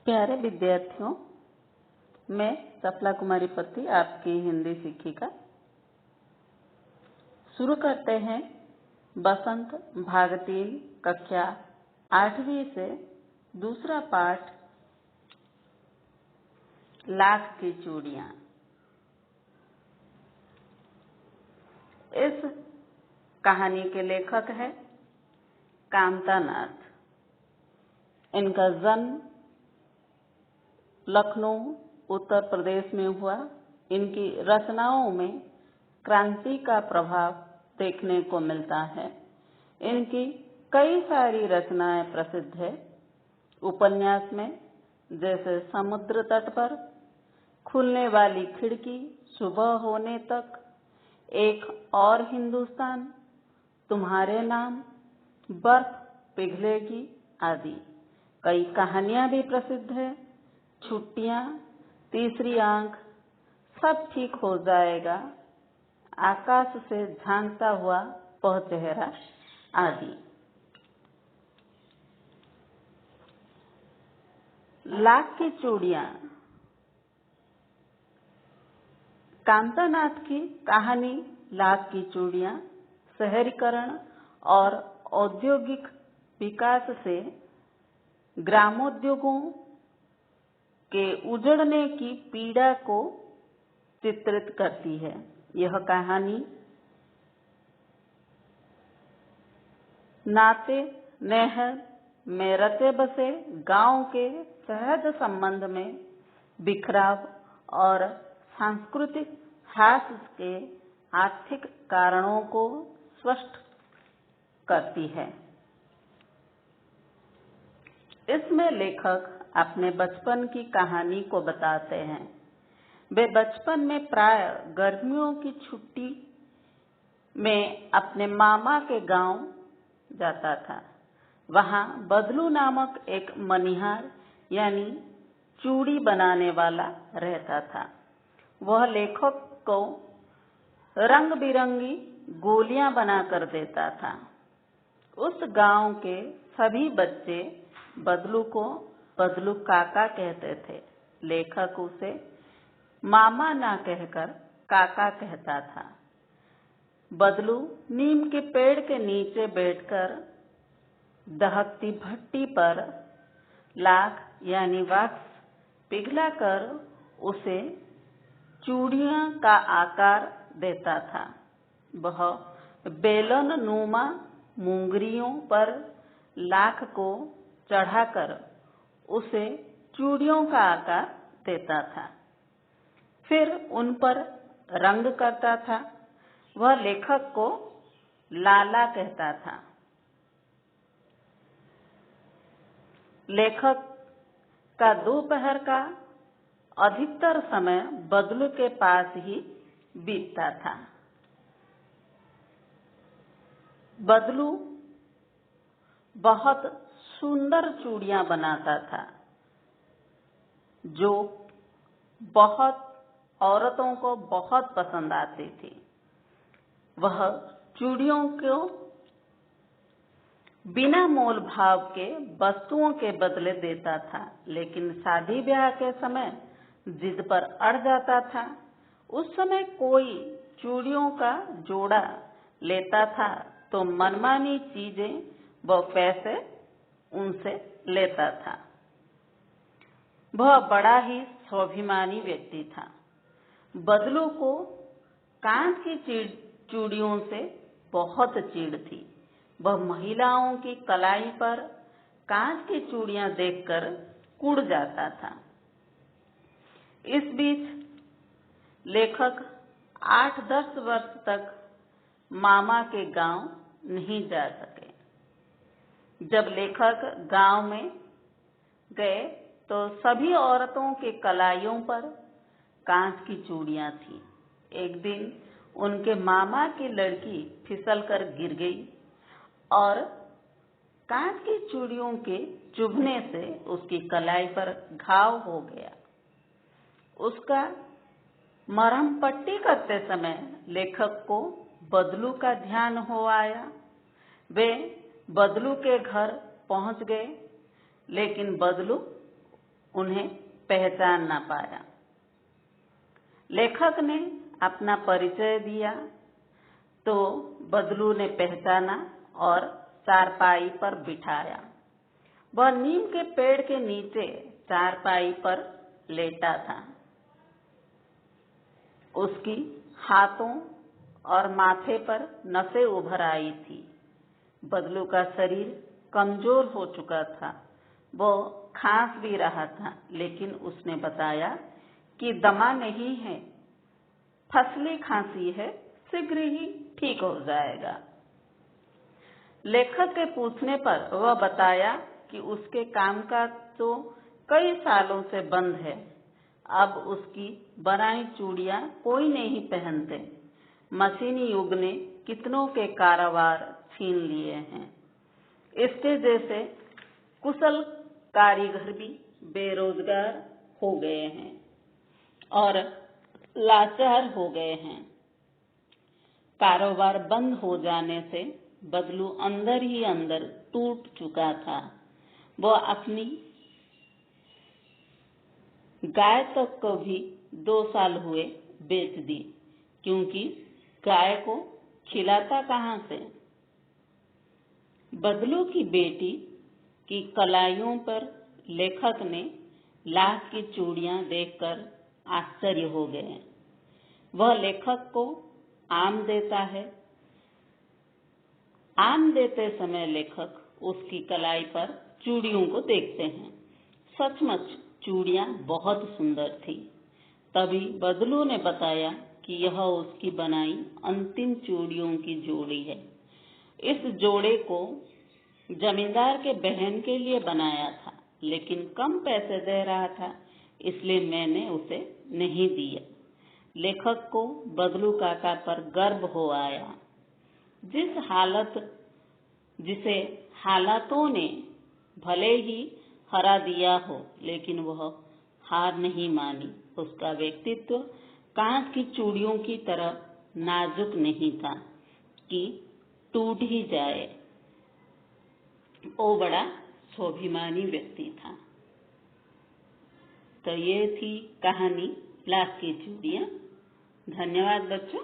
प्यारे विद्यार्थियों, मैं सफला कुमारी पति आपकी हिंदी शिक्षिका। शुरू करते हैं बसंत भाग 3 कक्षा 8वीं से दूसरा पाठ लाख की चूड़ियां। इस कहानी के लेखक हैं कामता नाथ। इनका जन्म लखनऊ उत्तर प्रदेश में हुआ। इनकी रचनाओं में क्रांति का प्रभाव देखने को मिलता है। इनकी कई सारी रचनाएं प्रसिद्ध है। उपन्यास में जैसे समुद्र तट पर, खुलने वाली खिड़की, सुबह होने तक, एक और हिंदुस्तान, तुम्हारे नाम, बर्फ पिघलेगी आदि कई कहानियां भी प्रसिद्ध है। छुट्टियां, तीसरी आंख, सब ठीक हो जाएगा, आकाश से झांकता हुआ वह चेहरा आदि। लाख की चूड़ियां कामता नाथ की कहानी लाख की चूड़ियां शहरीकरण और औद्योगिक विकास से ग्रामोद्योगों के उजड़ने की पीड़ा को चित्रित करती है। यह कहानी नाते नहर में रचे बसे गांव के सहज संबंध में बिखराव और सांस्कृतिक ह्रास के आर्थिक कारणों को स्पष्ट करती है। इसमें लेखक अपने बचपन की कहानी को बताते हैं। वे बचपन में प्राय गर्मियों की छुट्टी में अपने मामा के गांव जाता था। वहां बदलू नामक एक मनिहार यानी चूड़ी बनाने वाला रहता था। वह लेखक को रंग बिरंगी गोलियां बनाकर देता था। उस गांव के सभी बच्चे बदलू को बदलू काका कहते थे। लेखक उसे मामा ना कहकर काका कहता था। बदलू नीम के पेड़ के नीचे बैठकर दहकती भट्टी पर लाख यानी वैक्स पिघलाकर उसे चूड़ियां का आकार देता था। वह बेलन नुमा मुंगरियों पर लाख को चढ़ाकर उसे चूड़ियों का आकार देता था। फिर उन पर रंग करता था। वह लेखक को लाला कहता था। लेखक का दोपहर का अधिकतर समय बदलू के पास ही बीतता था। बदलू बहुत सुंदर चूड़ियां बनाता था जो बहुत औरतों को बहुत पसंद आती थी। वह चूड़ियों को बिना मोल भाव के वस्तुओं के बदले देता था, लेकिन शादी ब्याह के समय जिद पर अड़ जाता था। उस समय कोई चूड़ियों का जोड़ा लेता था तो मनमानी चीजें व पैसे उनसे लेता था। वह बड़ा ही स्वाभिमानी व्यक्ति था। बदलू को कांच की चूड़ियों से बहुत चिढ़ थी। वह महिलाओं की कलाई पर कांच की चूड़ियां देखकर कुढ़ जाता था। इस बीच लेखक 8-10 वर्ष तक मामा के गांव नहीं जा सके। जब लेखक गांव में गए तो सभी औरतों के कलाइयों पर कांच की चूड़ियां थीं। एक दिन उनके मामा की लड़की फिसलकर गिर गई और कांच की चूड़ियों के चुभने से उसकी कलाई पर घाव हो गया। उसका मरहम पट्टी करते समय लेखक को बदलू का ध्यान हो आया। वे बदलू के घर पहुंच गए, लेकिन बदलू उन्हें पहचान न पाया। लेखक ने अपना परिचय दिया तो बदलू ने पहचाना और चारपाई पर बिठाया। वह नीम के पेड़ के नीचे चारपाई पर लेटा था। उसकी हाथों और माथे पर नसें उभर आई थी। बदलू का शरीर कमजोर हो चुका था। वो खांस भी रहा था, लेकिन उसने बताया कि दमा नहीं है, फसली खांसी है, शीघ्र ही ठीक हो जाएगा। लेखक के पूछने पर वह बताया कि उसके कामकाज तो कई सालों से बंद है। अब उसकी बनाई चूड़ियां कोई नहीं पहनते। मशीनी युग ने कितनों के कारोबार छीन लिए हैं। इसके जैसे कुशल कारीगर भी बेरोजगार हो गए हैं और लाचार हो गए हैं। कारोबार बंद हो जाने से बदलू अंदर ही अंदर टूट चुका था। वह अपनी गाय तक को भी 2 साल हुए बेच दी, क्योंकि गाय को खिलाता कहाँ से। बदलू की बेटी की कलाइयों पर लेखक ने लाख की चूड़ियां देखकर आश्चर्य हो गए। वह लेखक को आम देता है। आम देते समय लेखक उसकी कलाई पर चूड़ियों को देखते हैं। सचमुच चूड़ियां बहुत सुंदर थी। तभी बदलू ने बताया कि यह उसकी बनाई अंतिम चूड़ियों की जोड़ी है। इस जोड़े को जमींदार के बहन के लिए बनाया था, लेकिन कम पैसे दे रहा था, इसलिए मैंने उसे नहीं दिया। लेखक को बदलू काका पर गर्व हो आया। जिसे हालातों ने भले ही हरा दिया हो, लेकिन वह हार नहीं मानी। उसका व्यक्तित्व कांच की चूड़ियों की तरह नाजुक नहीं था कि टूट ही जाए। वो बड़ा स्वाभिमानी व्यक्ति था। तो ये थी कहानी लाख की चूड़ियां। धन्यवाद बच्चों।